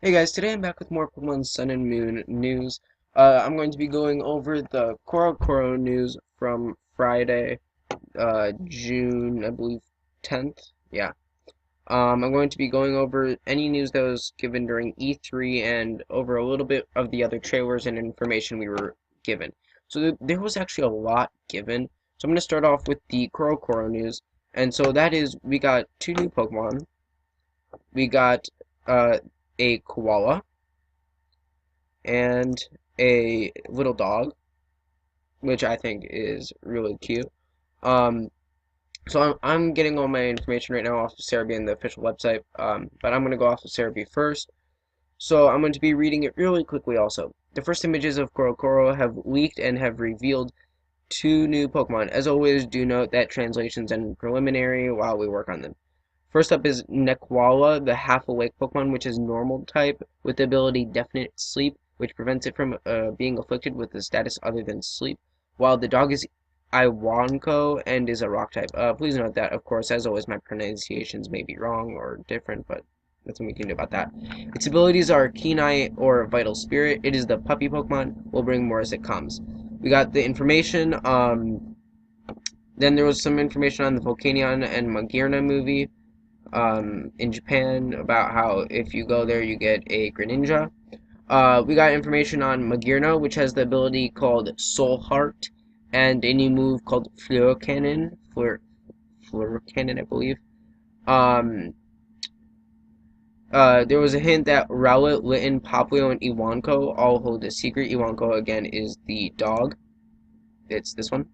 Hey guys, today I'm back with more Pokemon Sun and Moon news. I'm going to be going over the CoroCoro news from Friday, June, I believe, 10th. Yeah. I'm going to be going over any news that was given during E3 and over a little bit of the other trailers and information we were given. So there was actually a lot given. So I'm going to start off with the CoroCoro news. And so that is, we got two new Pokemon. We got uh, a koala and a little dog, which I think is really cute. Um, so I'm getting all my information right now off of Cerebi and the official website, but I'm going to go off of Cerebi first. So I'm going to be reading it really quickly also. The first images of CoroCoro have leaked and have revealed two new Pokemon. As always, do note that translations are preliminary while we work on them. First up is Nekwala, the half-awake Pokemon, which is normal type, with the ability Definite Sleep, which prevents it from being afflicted with a status other than sleep, while the dog is Iwanko and is a rock type. Please note that, of course, as always, my pronunciations may be wrong or different, but nothing we can do about that. Its abilities are Keen Eye or Vital Spirit. It is the puppy Pokemon. We'll bring more as it comes. We got the information. Then there was some information on the Volcanion and Mageana movie in Japan about how if you go there you get a Greninja. We got information on Magearna, which has the ability called Soul Heart, and a new move called Fleur Cannon. Fleur Cannon, I believe. Um, there was a hint that Rowlet, Litten, Popplio, and Iwanko all hold a secret. Iwanko, again, is the dog. It's this one.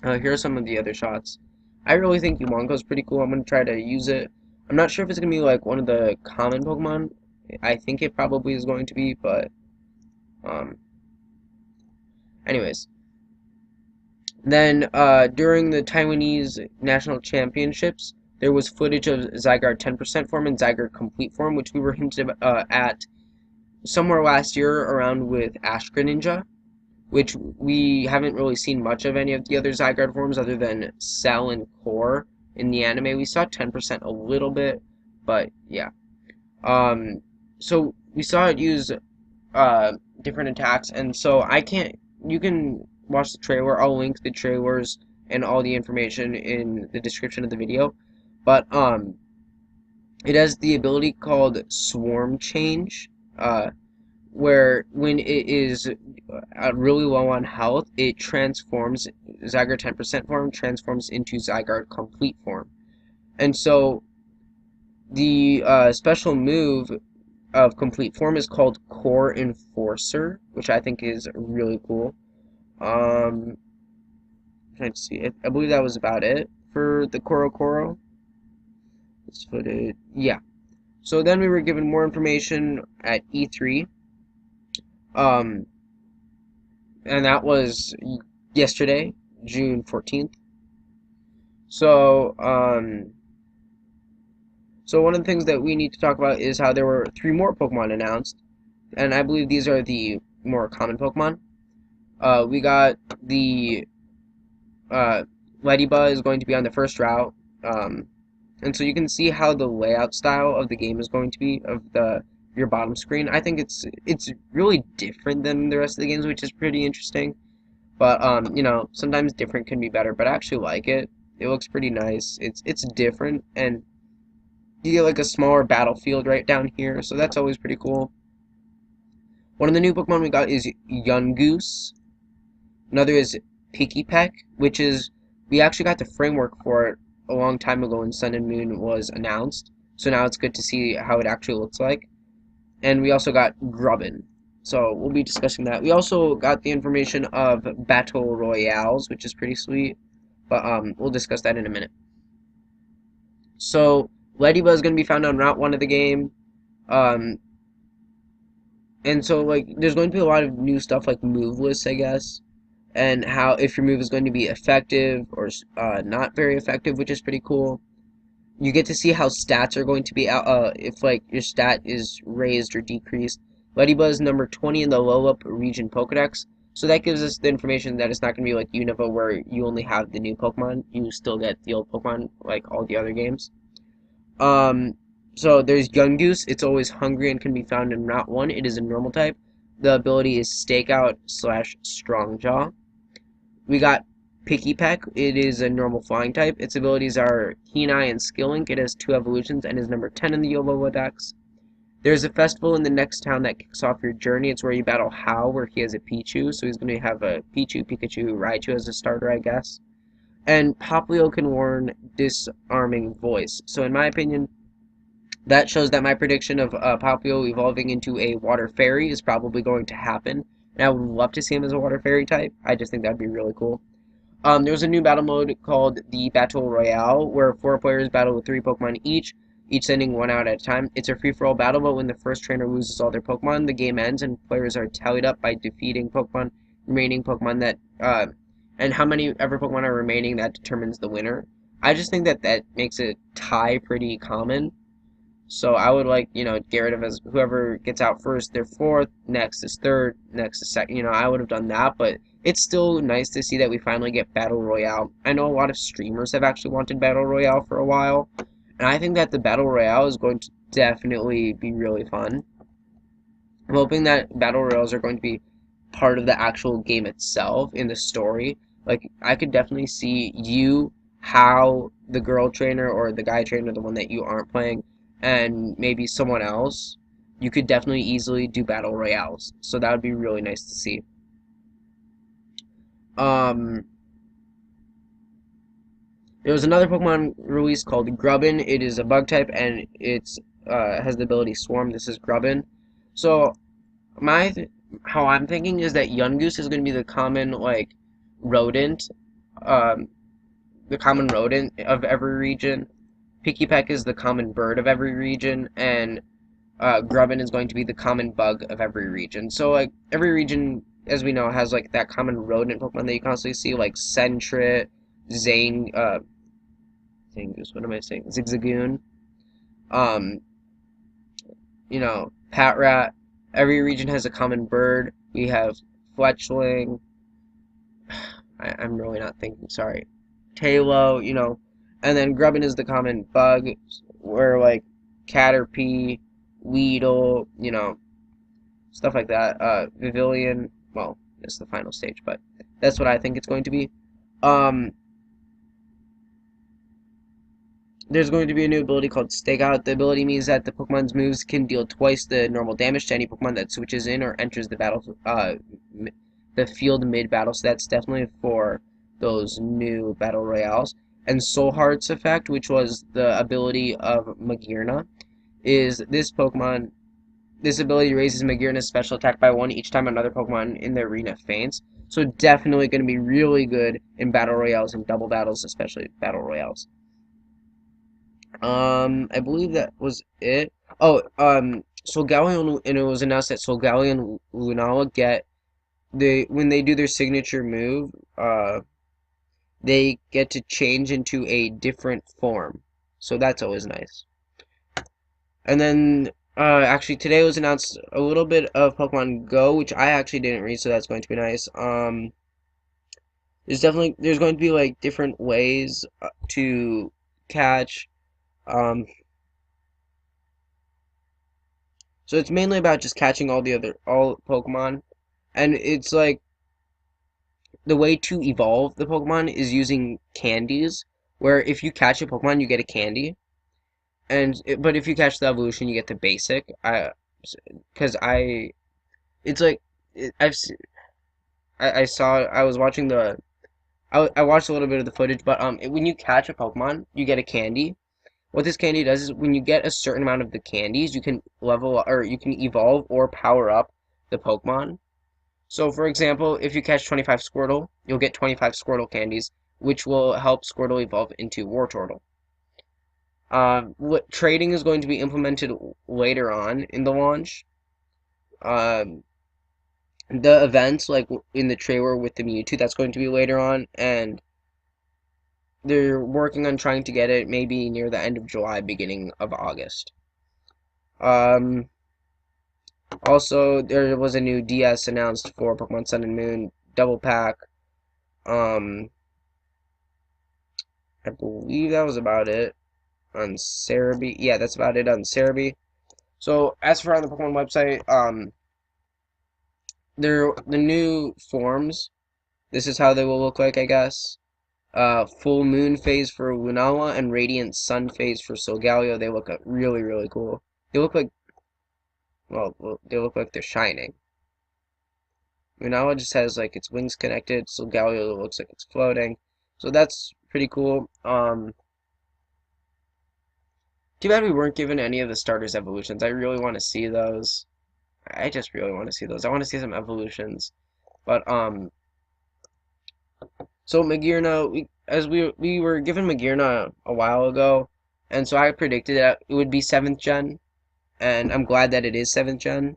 Here are some of the other shots. I really think Iwanko is pretty cool. I'm going to try to use it. I'm not sure if it's going to be like one of the common Pokemon. I think it probably is going to be, but um, anyways. Then during the Taiwanese national championships, there was footage of Zygarde 10% form and Zygarde complete form, which we were hinted at somewhere last year around with Ash Greninja, which we haven't really seen much of any of the other Zygarde forms other than Cell and Core in the anime. We saw 10% a little bit, but yeah. Um, so we saw it use uh, different attacks, and so I can't. You can watch the trailer. I'll link the trailers and all the information in the description of the video. But it has the ability called Swarm Change, where when it is really low on health, it transforms Zygarde 10% form transforms into Zygarde complete form, and so the special move of complete form is called Core Enforcer, which I think is really cool. I'm trying to see. I believe that was about it for the CoroCoro. Let's put it. Yeah. So then we were given more information at E3. Um, and that was yesterday, June 14th. So, so one of the things that we need to talk about is how there were three more Pokemon announced, and I believe these are the more common Pokemon. We got the uh, Ladybug is going to be on the first route, and so you can see how the layout style of the game is going to be of your bottom screen. I think it's really different than the rest of the games, which is pretty interesting. But you know, sometimes different can be better. But I actually like it. It looks pretty nice. It's different, and you get like a smaller battlefield right down here, so that's always pretty cool. One of the new Pokemon we got is Yungoos. Another is Pikipek, which is we actually got the framework for it a long time ago when Sun and Moon was announced. So now it's good to see how it actually looks like. And we also got Grubbin. So we'll be discussing that. We also got the information of Battle Royales, which is pretty sweet. But we'll discuss that in a minute. So Ladybug is going to be found on Route 1 of the game. Um, and so like there's going to be a lot of new stuff like move lists, I guess, and how if your move is going to be effective or not very effective, which is pretty cool. You get to see how stats are going to be out, if like your stat is raised or decreased. Ladybug is number 20 in the Lolup region Pokedex, so that gives us the information that it's not going to be like Unova where you only have the new Pokemon, you still get the old Pokemon like all the other games. Um, So there's Yungoos. It's always hungry and can be found in Route 1. It is a normal type. The ability is Stakeout slash Strongjaw. We got Picky Peck. It is a normal flying type. Its abilities are Keen Eye and Skill Link. It has 2 evolutions and is number 10 in the Alola Dex. There's a festival in the next town that kicks off your journey. It's where you battle Hao, where he has a Pichu. So he's going to have a Pichu, Pikachu, Raichu as a starter, I guess. And Poplio can warn Disarming Voice. So in my opinion, that shows that my prediction of Poplio evolving into a Water Fairy is probably going to happen. And I would love to see him as a Water Fairy type. I just think that would be really cool. There's a new battle mode called the Battle Royale, where 4 players battle with 3 Pokemon each sending 1 out at a time. It's a free-for-all battle, but when the first trainer loses all their Pokemon, the game ends, and players are tallied up by defeating remaining Pokemon that, and how many ever Pokemon are remaining, that determines the winner. I just think that that makes a tie pretty common. So I would like, get rid of as whoever gets out first, they're fourth, next is third, next is second. I would have done that, but it's still nice to see that we finally get Battle Royale. I know a lot of streamers have actually wanted Battle Royale for a while, and I think that the Battle Royale is going to definitely be really fun. I'm hoping that Battle Royales are going to be part of the actual game itself in the story. Like, I could definitely see you, how the girl trainer or the guy trainer, the one that you aren't playing, and maybe someone else, you could definitely easily do battle royales. So that would be really nice to see. Um, there was another Pokemon release called Grubbin. It is a bug type, and it's has the ability Swarm. This is Grubbin. So my how I'm thinking is that Yungoos is going to be the common rodent, um, the common rodent of every region. Picky Peck is the common bird of every region, and Grubbin is going to be the common bug of every region. So, every region, as we know, has, that common rodent Pokemon that you constantly see, like Sentret, Zangoose, what am I saying? Zigzagoon, um, Patrat. Every region has a common bird. We have Fletchling. I'm really not thinking, sorry. Talo, and then Grubbin is the common bug, where, Caterpie, Weedle, stuff like that. Vivillon, well, it's the final stage, but that's what I think it's going to be. There's going to be a new ability called Stakeout. The ability means that the Pokemon's moves can deal twice the normal damage to any Pokemon that switches in or enters the field mid-battle. So that's definitely for those new battle royales. And Soul Heart's effect, which was the ability of Magearna, is this Pokemon. This ability raises Magearna's special attack by 1 each time another Pokemon in the arena faints. So definitely going to be really good in battle royales and double battles, especially battle royales. I believe that was it. Oh, Solgaleo, and it was announced that Solgaleo and Lunala when they do their signature move, they get to change into a different form. So that's always nice. And then, actually today was announced a little bit of Pokemon Go, which I actually didn't read, so that's going to be nice. There's going to be different ways to catch. So it's mainly about just catching all Pokemon, and it's the way to evolve the Pokemon is using candies, where if you catch a Pokemon, you get a candy, but if you catch the evolution, you get the basic. Because it's I was watching I watched a little bit of the footage, but when you catch a Pokemon, you get a candy. What this candy does is when you get a certain amount of the candies, you can you can evolve or power up the Pokemon. So, for example, if you catch 25 Squirtle, you'll get 25 Squirtle candies, which will help Squirtle evolve into Wartortle. What trading is going to be implemented later on in the launch. The events, like in the trailer with the Mewtwo, that's going to be later on, and they're working on trying to get it maybe near the end of July, beginning of August. Also, there was a new DS announced for Pokemon Sun and Moon Double Pack. I believe that was about it. on Cerebi. Yeah, that's about it on Cerebi. So as for on the Pokemon website, the new forms. This is how they will look like, I guess. Full moon phase for Lunala and radiant sun phase for Solgaleo. They look really, really cool. They look like, well, they look like they're shining. Lunala just has like its wings connected. Solgaleo looks like it's floating. So that's pretty cool. Too bad we weren't given any of the starters evolutions. I really want to see those. I just really want to see those. I want to see some evolutions. But so Magearna, we were given Magearna a while ago, and so I predicted that it would be 7th gen, and I'm glad that it is 7th gen.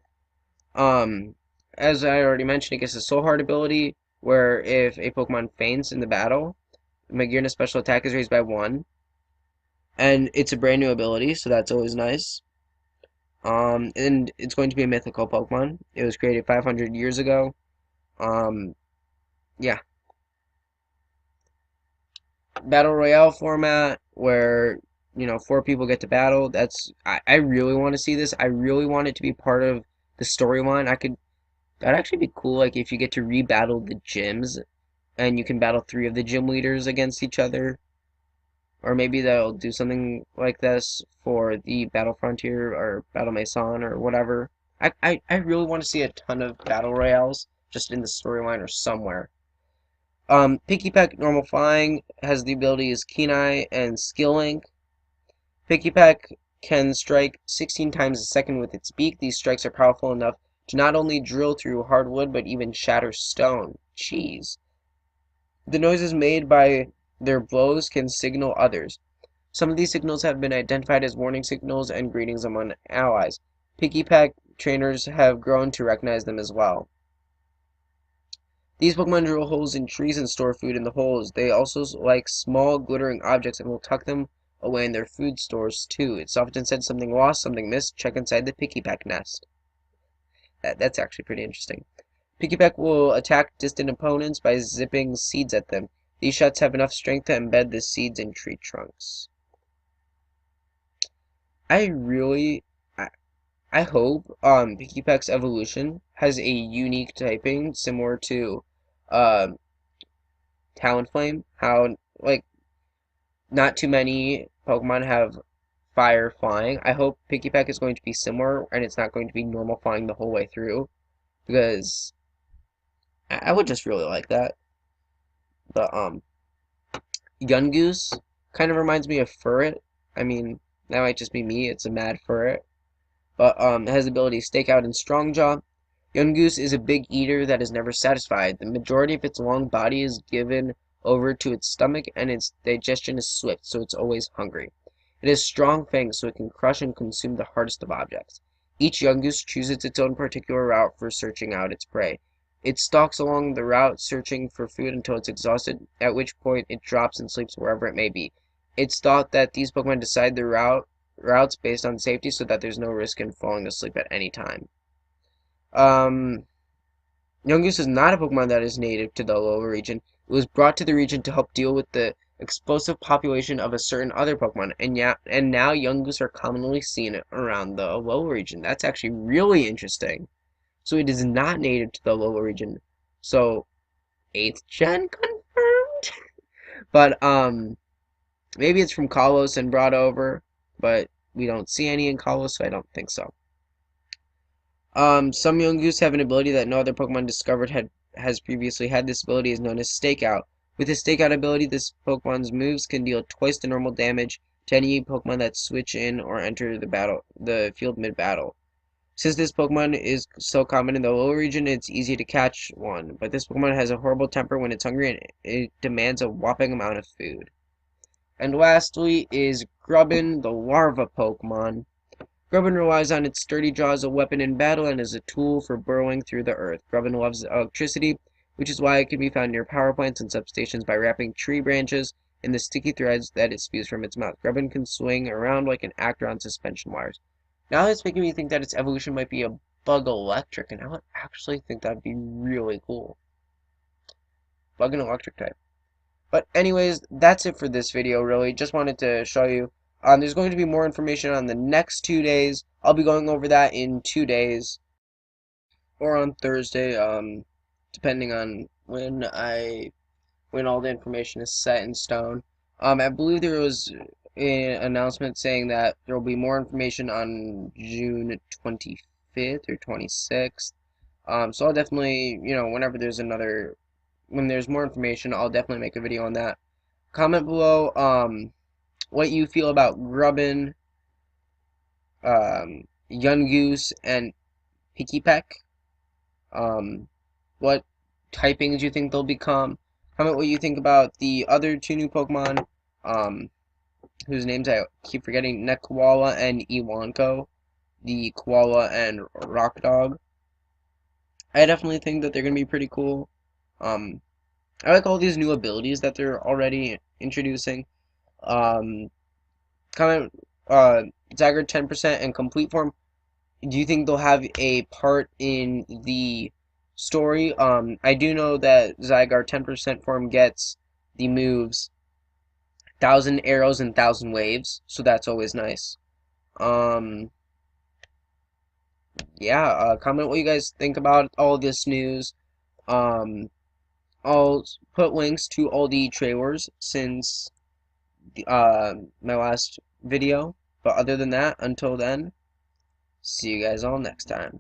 Um, as I already mentioned, it gets a Soul Heart ability, where if a Pokemon faints in the battle, Magearna's special attack is raised by 1, and it's a brand new ability, so that's always nice. And it's going to be a mythical Pokemon. It was created 500 years ago. Um, yeah. Battle Royale format where, 4 people get to battle. I really want to see this. I really want it to be part of the storyline. That'd actually be cool, like, if you get to re-battle the gyms, and you can battle 3 of the gym leaders against each other. Or maybe they'll do something like this for the Battle Frontier or Battle Maison or whatever. I really want to see a ton of Battle Royales just in the storyline or somewhere. Pikipek normal flying has the abilities Keen Eye and Skill Link. Pikipek can strike 16 times a second with its beak. These strikes are powerful enough to not only drill through hardwood but even shatter stone. Jeez. The noises made by their blows can signal others. Some of these signals have been identified as warning signals and greetings among allies. Pikipek trainers have grown to recognize them as well. These Pokemon drill holes in trees and store food in the holes. They also like small glittering objects and will tuck them away in their food stores too. It's often said something lost, something missed, check inside the Pikipek nest. That's actually pretty interesting. Pikipek will attack distant opponents by zipping seeds at them. These shots have enough strength to embed the seeds in tree trunks. I really, I, I hope Pikipek's evolution has a unique typing similar to um Talonflame. How like not too many Pokemon have fire flying. I hope Pikipek is going to be similar and it's not going to be normal flying the whole way through because I would just really like that. The Yungoos kind of reminds me of Furret. I mean, that might just be me. It's a mad Furret. But it has the ability to Stake Out and Strong Jaw. Yungoos is a big eater that is never satisfied. The majority of its long body is given over to its stomach, and its digestion is swift, so it's always hungry. It has strong fangs, so it can crush and consume the hardest of objects. Each Yungoos chooses its own particular route for searching out its prey. It stalks along the route, searching for food until it's exhausted, at which point it drops and sleeps wherever it may be. It's thought that these Pokemon decide the routes based on safety so that there's no risk in falling asleep at any time. Yungoos is not a Pokemon that is native to the Alola region. It was brought to the region to help deal with the explosive population of a certain other Pokemon, and now Yungoos are commonly seen around the Alola region. That's actually really interesting. So it is not native to the Alola region. So 8th gen confirmed? But maybe it's from Kalos and brought over, but we don't see any in Kalos, so I don't think so. Some Yungoos have an ability that no other Pokemon discovered has previously had. This ability is known as Stakeout. With the Stakeout ability, this Pokemon's moves can deal twice the normal damage to any Pokemon that switch in or enter the field mid-battle. Since this Pokemon is so common in the lower region, it's easy to catch one. But this Pokemon has a horrible temper when it's hungry, and it demands a whopping amount of food. And lastly is Grubbin, the larva Pokemon. Grubbin relies on its sturdy jaw as a weapon in battle and as a tool for burrowing through the earth. Grubbin loves electricity, which is why it can be found near power plants and substations by wrapping tree branches in the sticky threads that it spews from its mouth. Grubbin can swing around like an actor on suspension wires. Now that's making me think that its evolution might be a bug electric, and I would actually think that'd be really cool. Bug and electric type. But anyways, that's it for this video, really. Just wanted to show you There's going to be more information on the next 2 days. I'll be going over that in 2 days or on Thursday, depending on when all the information is set in stone. I believe there was an announcement saying that there will be more information on June 25th or 26th. So I'll definitely, when there's more information, I'll definitely make a video on that. Comment below, what you feel about Grubbin, Yungoos, and Pikipek. What typings you think they'll become. Comment what you think about the other two new Pokemon, whose names I keep forgetting, Nekawala and Iwanko, the Koala and Rock Dog. I definitely think that they're going to be pretty cool. I like all these new abilities that they're already introducing. Um, Comment, Zygarde 10% and complete form. Do you think they'll have a part in the story? I do know that Zygarde 10% form gets the moves 1,000 arrows and 1,000 waves, so that's always nice. Yeah, comment what you guys think about all this news. Um, I'll put links to all the trailers since my last video. But other than that, until then, see you guys all next time.